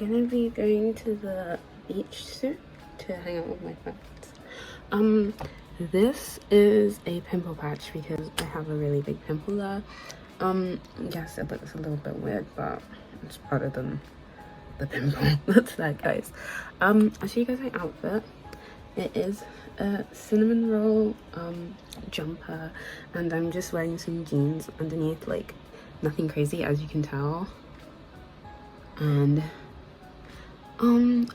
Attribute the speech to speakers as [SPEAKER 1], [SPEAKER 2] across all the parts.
[SPEAKER 1] gonna be going to the beach soon to hang out with my friends. This is a pimple patch because I have a really big pimple there. Yes, it looks a little bit weird, but it's better than the pimple. That's that, guys. I'll show you guys my outfit. It is a cinnamon roll jumper, and I'm just wearing some jeans underneath, like nothing crazy, as you can tell. And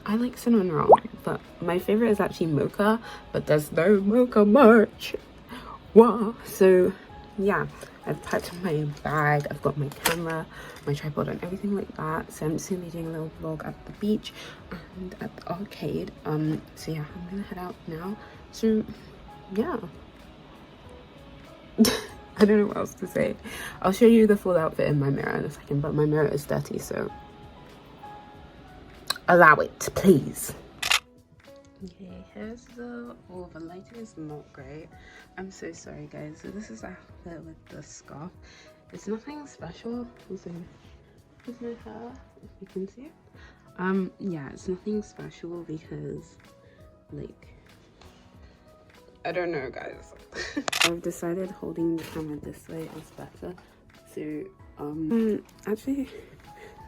[SPEAKER 1] I like cinnamon roll, but my favorite is actually mocha, but there's no mocha merch. Wow. So yeah, I've packed my bag, I've got my camera, my tripod and everything like that. So I'm just gonna be doing a little vlog at the beach and at the arcade. So yeah, I'm gonna head out now. So yeah. I don't know what else to say. I'll show you the full outfit in my mirror in a second, but my mirror is dirty, so allow it, please. Okay, here's the lighting is not great. I'm so sorry, guys. So this is the outfit with the scarf. It's nothing special. Also, here's my hair, if you can see it. Yeah, it's nothing special because, like, I don't know, guys. I've decided holding the camera this way is better. So, actually,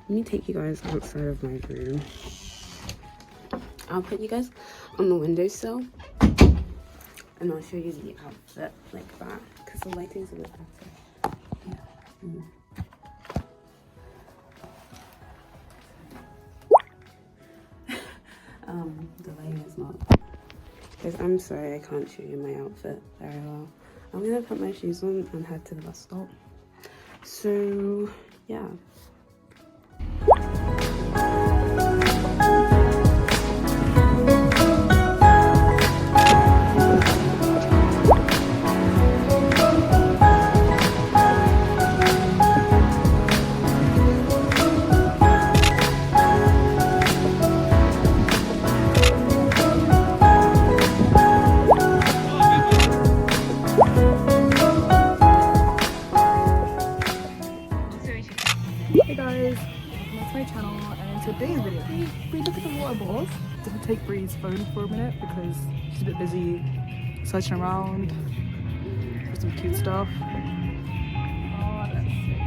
[SPEAKER 1] let me take you guys outside of my room. I'll put you guys on the windowsill and I'll show you the outfit like that because the lighting's a bit better. Yeah. The lighting is not. Guys, I'm sorry I can't show you my outfit very well. I'm gonna put my shoes on and head to the bus stop. So yeah.
[SPEAKER 2] Today's video, we look at the water balls. So we take Bree's phone for a minute because she's a bit busy searching around for some cute stuff. Oh, that's sweet.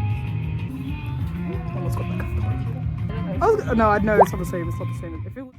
[SPEAKER 2] Almost got that. No, I know it's not the same. It's not the same. If it was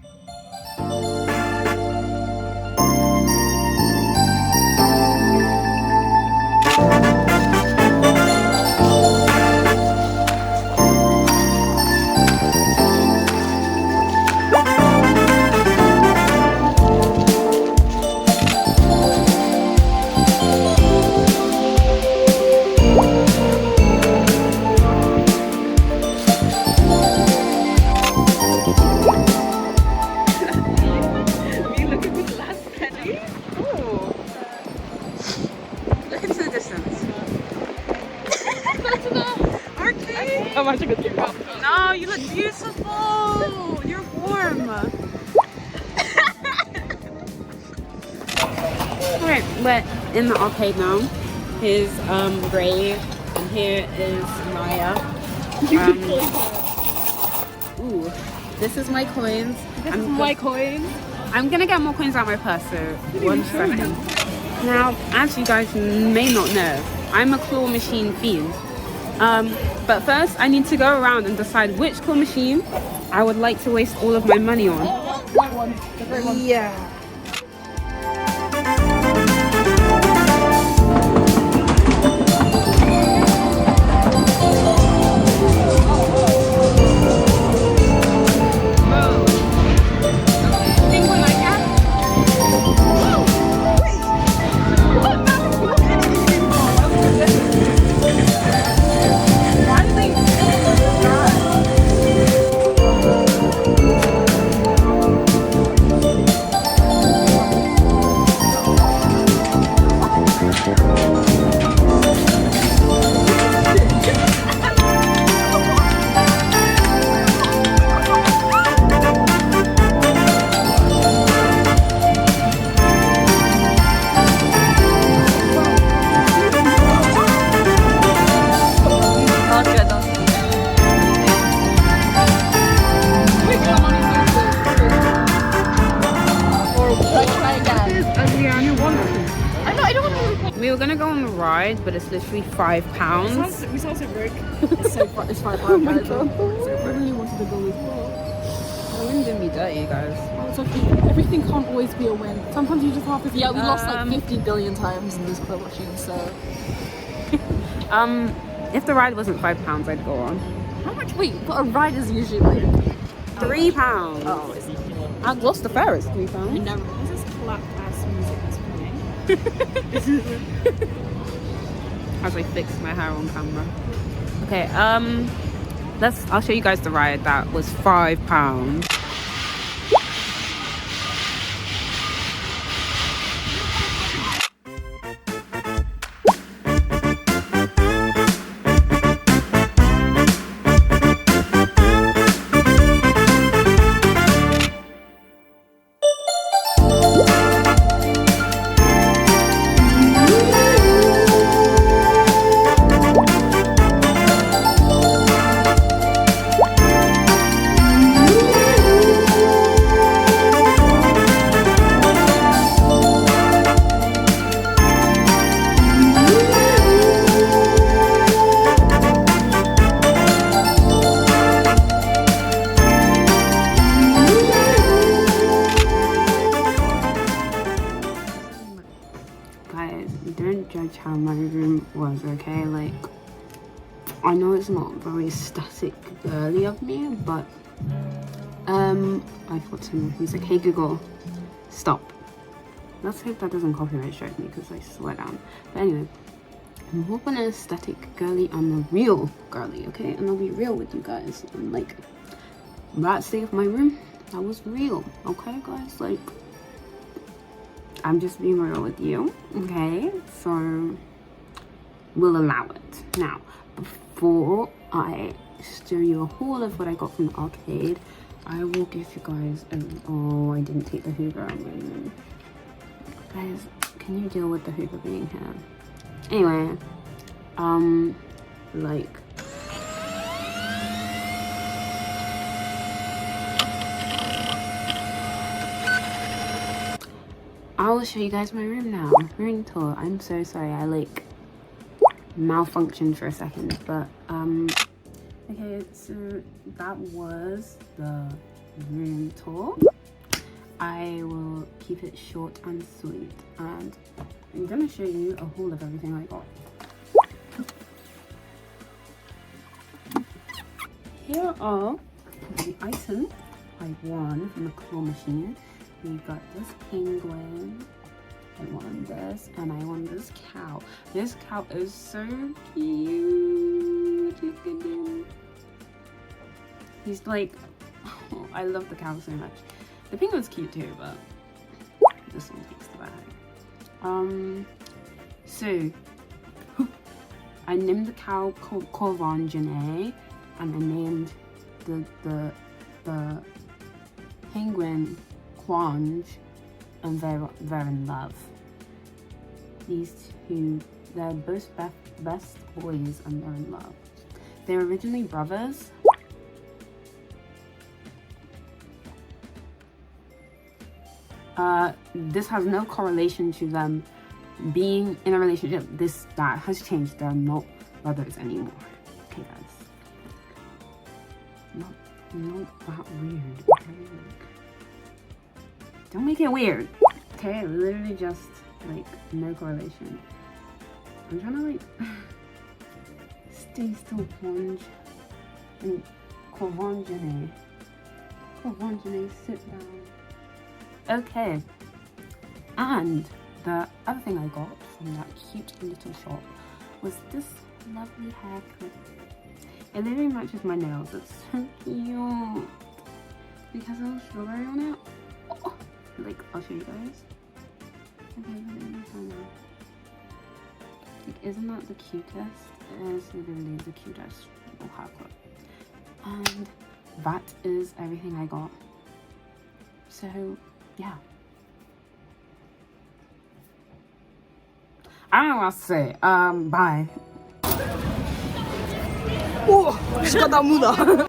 [SPEAKER 1] no, you look beautiful. You're warm. Alright, we're in the arcade now. Here's Brave and here is Maya. Ooh, this is my coins. I'm gonna get more coins out of my purse, so 1 second. Now, as you guys may not know, I'm a claw machine fiend. But first I need to go around and decide which claw machine I would like to waste all of my money on.
[SPEAKER 2] white one, the grey one.
[SPEAKER 1] Yeah. were gonna go on the ride, but it's literally £5.
[SPEAKER 2] We sound so broke. It's £5. Oh my god. So I really wanted to go as well.
[SPEAKER 1] The wind did me dirty, guys.
[SPEAKER 2] Oh, it's okay. Everything can't always be a win. Sometimes you just have to. Yeah, we lost like 50 billion times in this claw machine. So.
[SPEAKER 1] If the ride wasn't £5, I'd go on.
[SPEAKER 2] How much? Wait, but a ride is usually like
[SPEAKER 1] £3.
[SPEAKER 2] Oh, is it?
[SPEAKER 1] At Gloucester is £3.
[SPEAKER 2] I never. What's this clap ass music that's playing?
[SPEAKER 1] As I fix my hair on camera. Okay, I'll show you guys the ride that was £5. Don't judge how my room was, okay? Like, I know it's not very static girly of me, but I thought to him, he's like, hey Google, stop. Let's hope that doesn't copyright strike me because I swear down. But anyway, I'm hoping an aesthetic girly, I'm a real girly, okay? And I'll be real with you guys. And like, that state of my room, that was real, okay guys? Like, I'm just being real with you, okay? So, we'll allow it. Now, before I show you a haul of what I got from the arcade, I will give you guys oh, I didn't take the Hoover. Guys, can you deal with the Hoover being here? Anyway, like, I will show you guys my room now. Room tour. I'm so sorry. I like malfunctioned for a second, but okay. So that was the room tour. I will keep it short and sweet, and I'm gonna show you a haul of everything I got. Here are the items I won from the claw machine. We got this penguin, I won this, and I won this cow. This cow is so cute. Look at him. He's like, oh, I love the cow so much. The penguin's cute too, but this one takes the bag. So I named the cow Corvangene, and I named the penguin Quange, and they're in love. These two, they're both best boys, and they're in love. They were originally brothers. This has no correlation to them being in a relationship. That has changed. They're not brothers anymore. Okay, guys. Not that weird. Okay? Don't make it weird. Okay, literally just like no correlation. I'm trying to like stay still, Quange and Corvangene. Corvangene, sit down. Okay. And the other thing I got from that cute little shop was this lovely hair clip. It literally matches my nails. It's so cute. Because of the strawberry on it. Oh. Like, I'll show you guys. Okay, like, isn't that the cutest? It is literally the cutest little hair clip. And that is everything I got. So, yeah. I don't know what else to say. Bye.
[SPEAKER 2] Oh, she got that muda.